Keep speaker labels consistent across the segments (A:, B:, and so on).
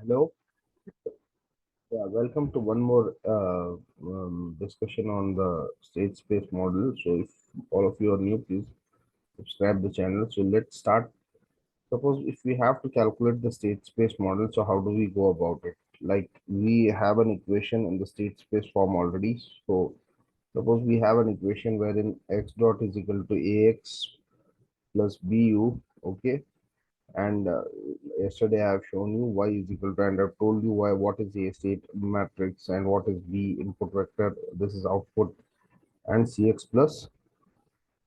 A: Hello. Yeah, welcome to one more discussion on the state space model. So, if all of you are new, please subscribe the channel. So, let's start. Suppose if we have to calculate the state space model, so how do we go about it? Like we have an equation in the state space form already. So, suppose we have an equation wherein x dot is equal to ax plus bu. Okay, and yesterday I have shown you y is equal to, and I've told you why what is a state matrix and what is b input vector, this is output, and cx plus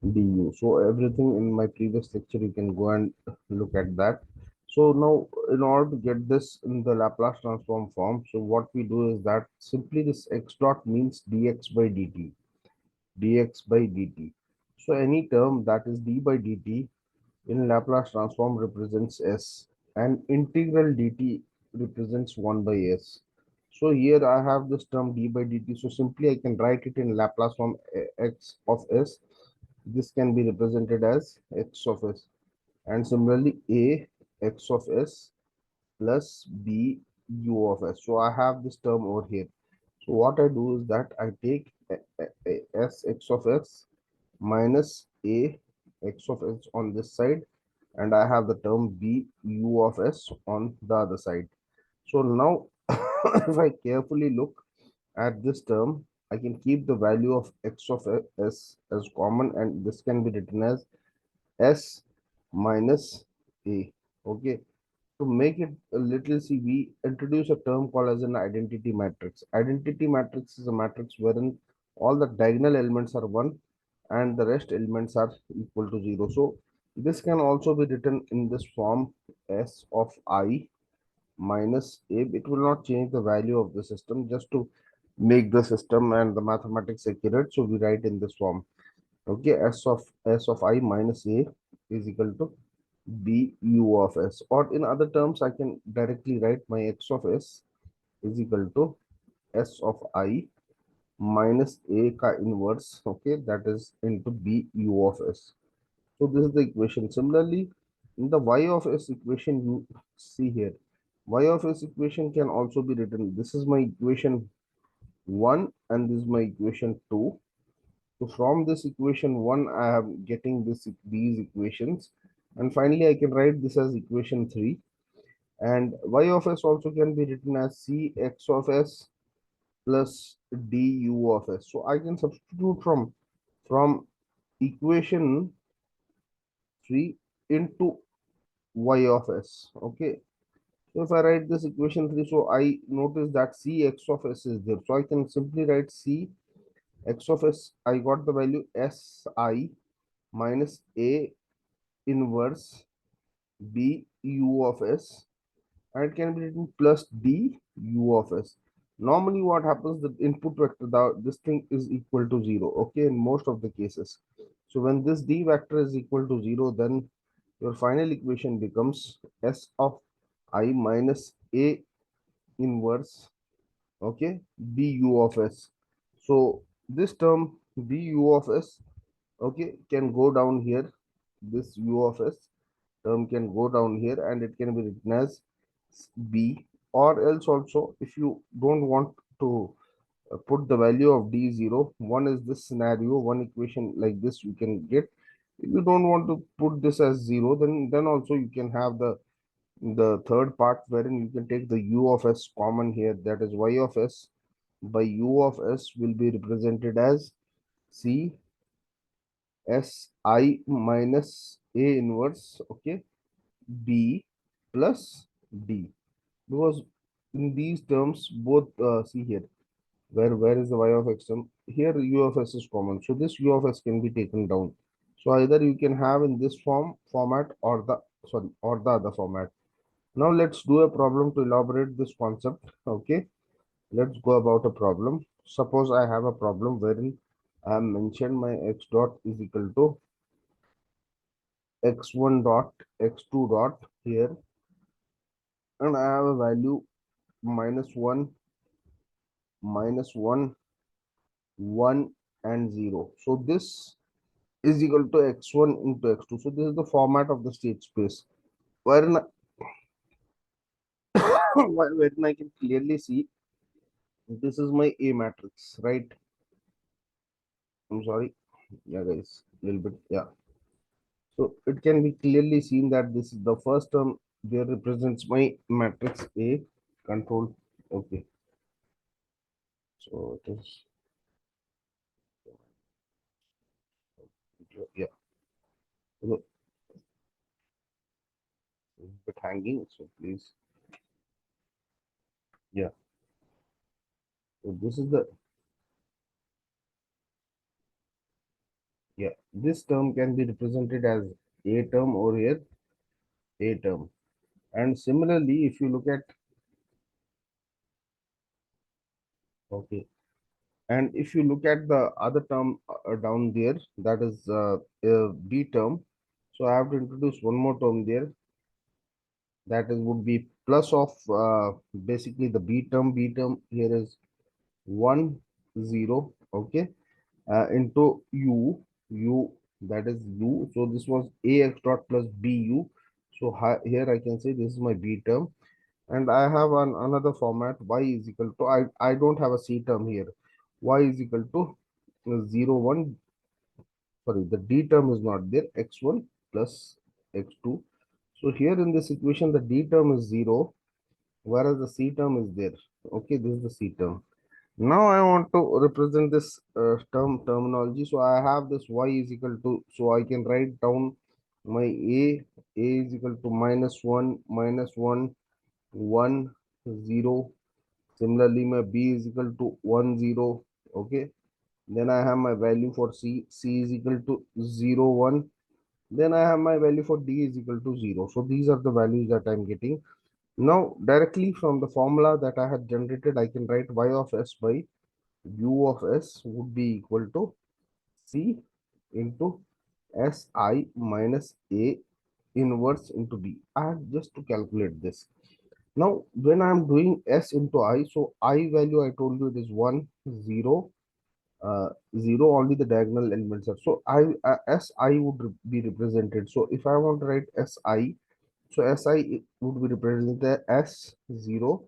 A: du. So everything in my previous lecture you can go and look at that. So now in order to get this in the Laplace transform form, so what we do is that simply this x dot means dx by dt, dx by dt. So any term that is d by dt in Laplace transform represents S, and integral dt represents 1 by S. So here I have this term d by dt. So simply I can write it in Laplace form x of S. This can be represented as x of S. And similarly a x of S plus b u of S. So I have this term over here. So what I do is that I take s x of s minus a x of s on this side, and I have the term b u of s on the other side. So now if I carefully look at this term, I can keep the value of x of s as common, and this can be written as s minus a. Okay, to make it a little, see, we introduce a term called as an identity matrix. Identity matrix is a matrix wherein all the diagonal elements are 1 and the rest elements are equal to 0. So this can also be written in this form, s of I minus a. It will not change the value of the system, just to make the system and the mathematics accurate. So we write in this form. Okay, s of I minus a is equal to b u of s, or in other terms I can directly write my x of s is equal to s of I minus a ka inverse, okay, that is into b u of s. So this is the equation. Similarly, in the y of s equation, you see here, y of s equation can also be written, this is my equation 1 and this is my equation 2. So from this equation 1, I am getting these equations. And finally, I can write this as equation 3. And y of s also can be written as cx of s plus du of s. So I can substitute from equation 3 into y of s. Okay. So if I write this equation 3, so I notice that cx of s is there. So I can simply write c x of s. I got the value si minus a inverse b u of s, and it can be written plus d u of s. Normally what happens, the input vector, this thing is equal to 0, okay, in most of the cases. So when this d vector is equal to 0, then your final equation becomes s of I minus a inverse, okay, b u of s. So this term b u of s, okay, can go down here. This u of s term can go down here, and it can be written as b, or else also if you don't want to put the value of d0, one is this scenario, one equation like this you can get. If you don't want to put this as 0, then also you can have the third part wherein you can take the u of s common here, that is y of s by u of s will be represented as c s I minus a inverse, okay, b plus d, because in these terms both, see here, where is the y of x term, here u of s is common, so this u of s can be taken down. So either you can have in this format, or the, sorry, or the other format. Now let's do a problem to elaborate this concept. Okay, let's go about a problem. Suppose I have a problem wherein I have mentioned my x dot is equal to x1 dot x2 dot here, and I have a value minus 1, minus 1, 1, and 0. So this is equal to x1 into x2. So this is the format of the state space wherein wherein I can clearly see this is my A matrix, right? I'm sorry. Yeah, guys, a little bit. Yeah. So it can be clearly seen that this is the first term there represents my matrix A control. Okay. So it is, yeah, so it's a bit hanging. So please, yeah. So this is the, yeah, this term can be represented as A term over here, A term. And similarly, if you look at, okay, and if you look at the other term down there, that is B term. So I have to introduce one more term there. That is would be plus of basically the B term. B term here is 1 0. Okay, into U, that is U. So this was AX dot plus BU. So here I can say this is my B term, and I have another format y is equal to, I don't have a C term here. Y is equal to 0 1. Sorry, the D term is not there. X1 plus X2. So here in this equation, the D term is 0, whereas the C term is there. Okay, this is the C term. Now I want to represent this terminology. So I have this y is equal to, so I can write down my A is equal to minus 1, 1, 0. Similarly, my B is equal to 1, 0. Okay. Then I have my value for C is equal to 0, 1. Then I have my value for D is equal to 0. So these are the values that I'm getting. Now, directly from the formula that I had generated, I can write y of s by u of s would be equal to C into Si minus A inverse into B. I have just to calculate this. Now, when I'm doing S into I, so I value I told you it is 1, 0, 0, only the diagonal elements are. So Si would be represented. So if I want to write Si, so Si would be represented as S0,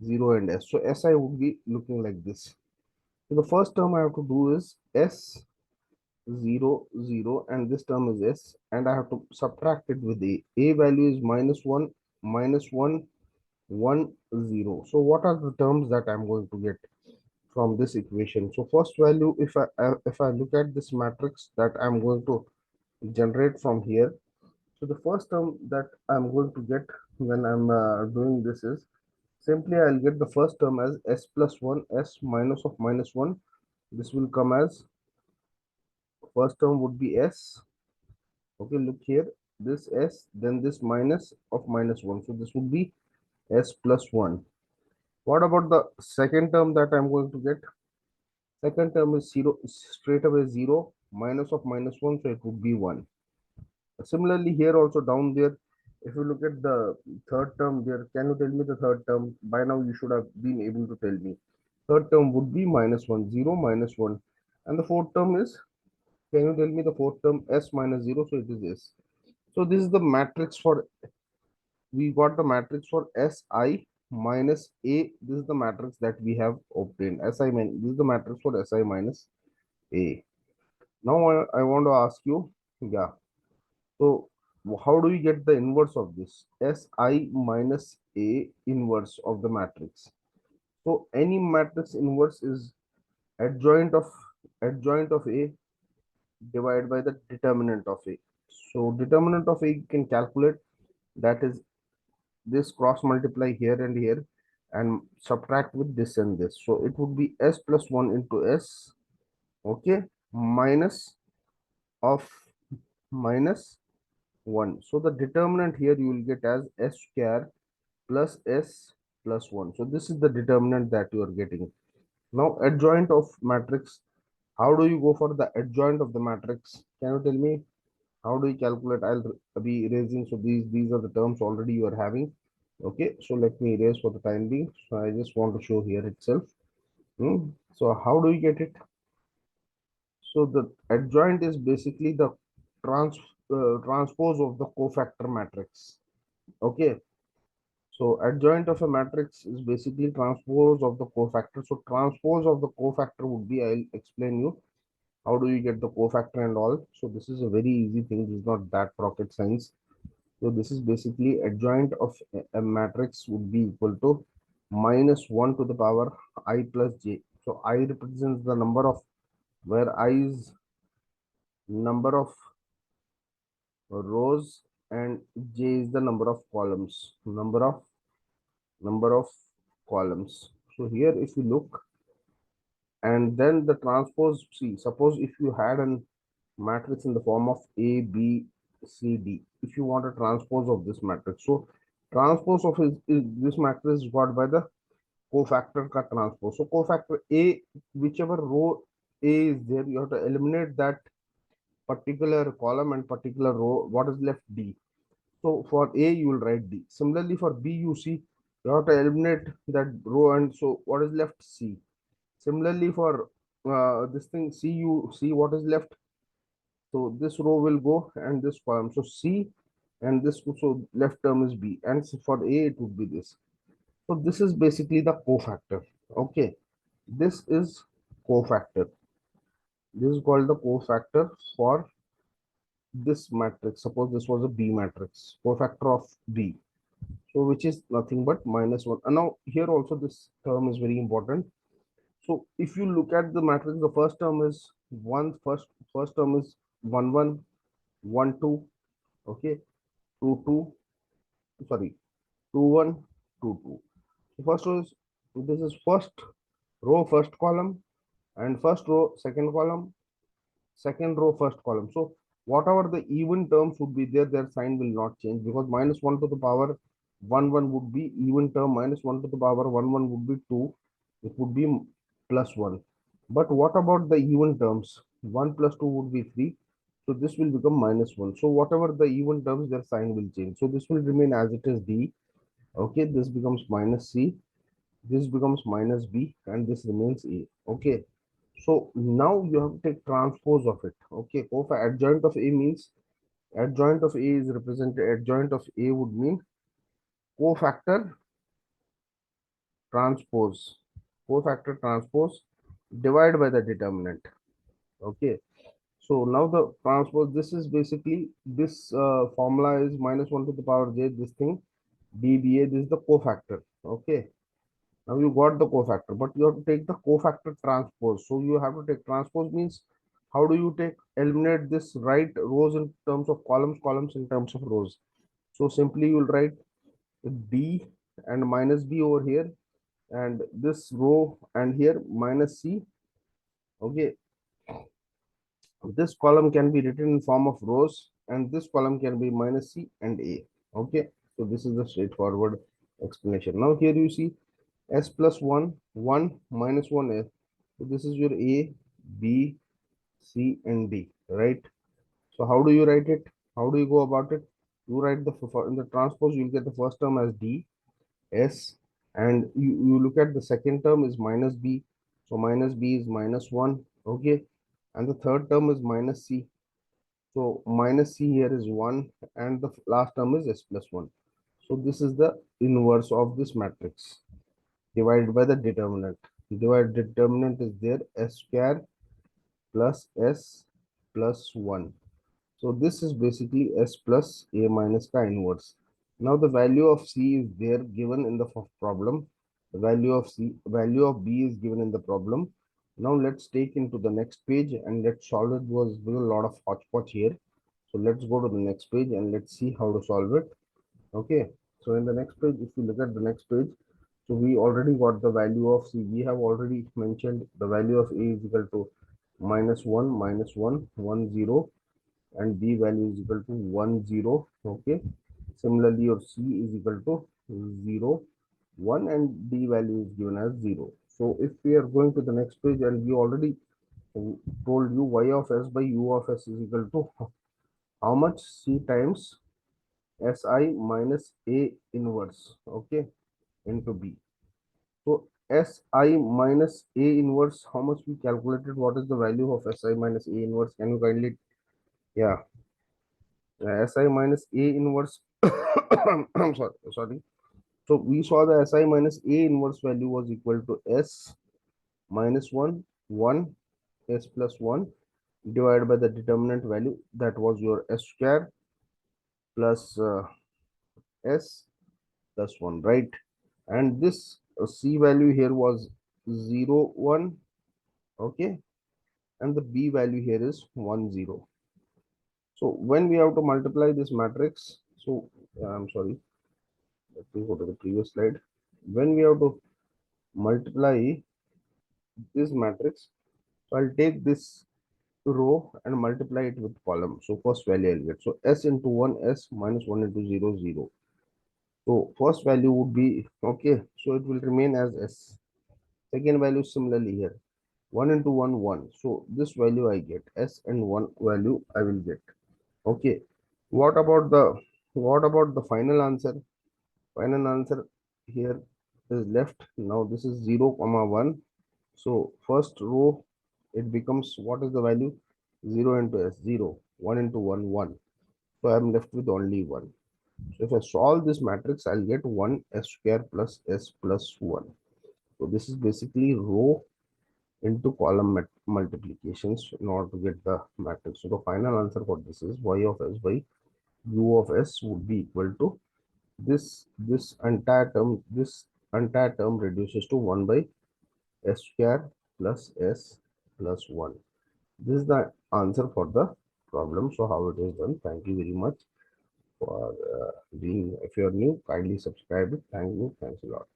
A: 0 and S. So Si would be looking like this. So the first term I have to do is S0, 0, and this term is S, and I have to subtract it with A. A value is minus 1, 1, 0. So what are the terms that I'm going to get from this equation? So first value, if I look at this matrix that I'm going to generate from here, so the first term that I'm going to get when I'm doing this is simply I'll get the first term as S plus 1, S minus of minus 1. This will come as, first term would be S. Okay, look here, this S, then this minus of minus 1. So this would be S plus 1. What about the second term that I'm going to get? Second term is 0, straight away 0, minus of minus 1, so it would be 1. Similarly, here also down there, if you look at the third term there, can you tell me the third term? By now you should have been able to tell me. Third term would be minus 1, 0, minus 1. And the fourth term is, can you tell me the fourth term? S minus 0, so it is S. So this is the matrix for, we got the matrix for Si minus A. This is the matrix that we have obtained. This is the matrix for Si minus A. Now I want to ask you, yeah. So how do you get the inverse of this? Si minus A inverse of the matrix. So any matrix inverse is adjoint of A divided by the determinant of A. So determinant of A you can calculate, that is this cross multiply here and here and subtract with this and this. So it would be S plus 1 into S, okay, minus of minus 1. So the determinant here you will get as S square plus S plus 1. So this is the determinant that you are getting. Now adjoint of matrix, how do you go for the adjoint of the matrix? Can you tell me how do you calculate? I'll be erasing. So these are the terms already you are having. Okay, so let me erase for the time being. So I just want to show here itself. So how do you get it? So the adjoint is basically the transpose of the cofactor matrix. Okay, So adjoint of a matrix is basically transpose of the cofactor. So transpose of the cofactor would be, I'll explain you how do you get the cofactor and all. So this is a very easy thing. This is not that rocket science. So this is basically adjoint of a matrix would be equal to minus 1 to the power I plus j. So I represents the number of, where I is number of rows and j is the number of columns. Number of columns. So here if you look, and then the transpose, see, suppose if you had a matrix in the form of A, B, C, D, if you want a transpose of this matrix, so transpose of this matrix is got by the cofactor ka transpose. So cofactor A, whichever row A is there, you have to eliminate that particular column and particular row. What is left? D. So for A, you will write D. Similarly for B, you see, you have to eliminate that row, and so what is left? C. Similarly for this thing, C, you see what is left. So this row will go and this column. So C and this, so left term is B. And so for A, it would be this. So this is basically the cofactor. Okay. This is cofactor. This is called the cofactor for this matrix. Suppose this was a B matrix, cofactor of B. So which is nothing but minus 1. And now here also this term is very important. So if you look at the matrix, the first term is first term is 1 1 1 2, okay, 2 2, sorry, 2 1 2 2. So first row is, this is first row first column, and first row second column, second row first column. So whatever the even terms would be there, their sign will not change, because minus 1 to the power 1 1 would be even term, minus 1 to the power 1 1 would be 2, it would be plus 1. But what about the even terms? 1 plus 2 would be 3, so this will become minus 1. So whatever the even terms, their sign will change. So this will remain as it is D. Okay, this becomes minus C, this becomes minus B, and this remains A. Okay, so now you have to take transpose of it. Okay, adjoint of A means, adjoint of A is represented, adjoint of A would mean cofactor transpose, cofactor transpose divided by the determinant. Okay, so now the transpose, this is basically, this formula is minus 1 to the power j, this thing dba, this is the cofactor. Okay, now you got the cofactor, but you have to take the cofactor transpose. So you have to take transpose means, how do you take, eliminate this, write rows in terms of columns, columns in terms of rows. So simply you will write D and minus B over here, and this row and here minus C. Okay, this column can be written in form of rows, and this column can be minus C and A. Okay, so this is the straightforward explanation. Now here you see S plus 1, 1 minus 1 S. So this is your A, B, C, and D, right? So how do you write it? How do you go about it? You write the, in the transpose, you'll get the first term as D, S, and you look at the second term is minus B. So minus B is minus 1, okay? And the third term is minus C. So minus C here is 1, and the last term is S plus 1. So this is the inverse of this matrix divided by the determinant. Divide determinant is there, S square plus S plus 1. So this is basically S plus A minus ka inverse. Now the value of C is there given in the problem. The value of C, value of B is given in the problem. Now let's take into the next page and let's solve it. Was a lot of hodgepodge here. So let's go to the next page and let's see how to solve it. Okay. So in the next page, if you look at the next page, so we already got the value of C. We have already mentioned the value of A is equal to minus 1, minus 1, 1, 0, and B value is equal to 1, 0. Okay. Similarly, your C is equal to 0, 1, and D value is given as 0. So if we are going to the next page, and we already told you y of s by u of s is equal to how much? C times Si minus A inverse, okay, into B. So Si minus A inverse, how much we calculated? What is the value of Si minus A inverse? Can you kindly, yeah, Si minus A inverse, I'm sorry, So we saw the SI minus A inverse value was equal to S minus 1, 1, S plus 1 divided by the determinant value, that was your S square plus S plus 1, right? And this C value here was 0, 1, okay? And the B value here is 1, 0. So when we have to multiply this matrix, so I'm sorry, let me go to the previous slide. When we have to multiply this matrix, so I'll take this row and multiply it with column. So first value I'll get. So S into 1, S minus 1 into 0, 0. So first value would be, okay, so it will remain as S. Second value similarly here. 1 into 1, 1. So this value I get. S and 1 value I will get. Okay. What about the final answer? Final answer here is left. Now this is 0, comma 1. So first row, it becomes, what is the value? 0 into S, 0. 1 into 1, 1. So I'm left with only 1. So if I solve this matrix, I'll get 1 S square plus S plus 1. So this is basically row into column multiplications in order to get the matrix. So the final answer for this is y of S by u of S would be equal to this entire term reduces to 1 by S square plus S plus 1. This is the answer for the problem. So how it is done. Thank you very much for being. If you are new, kindly subscribe it. Thank you. Thanks a lot.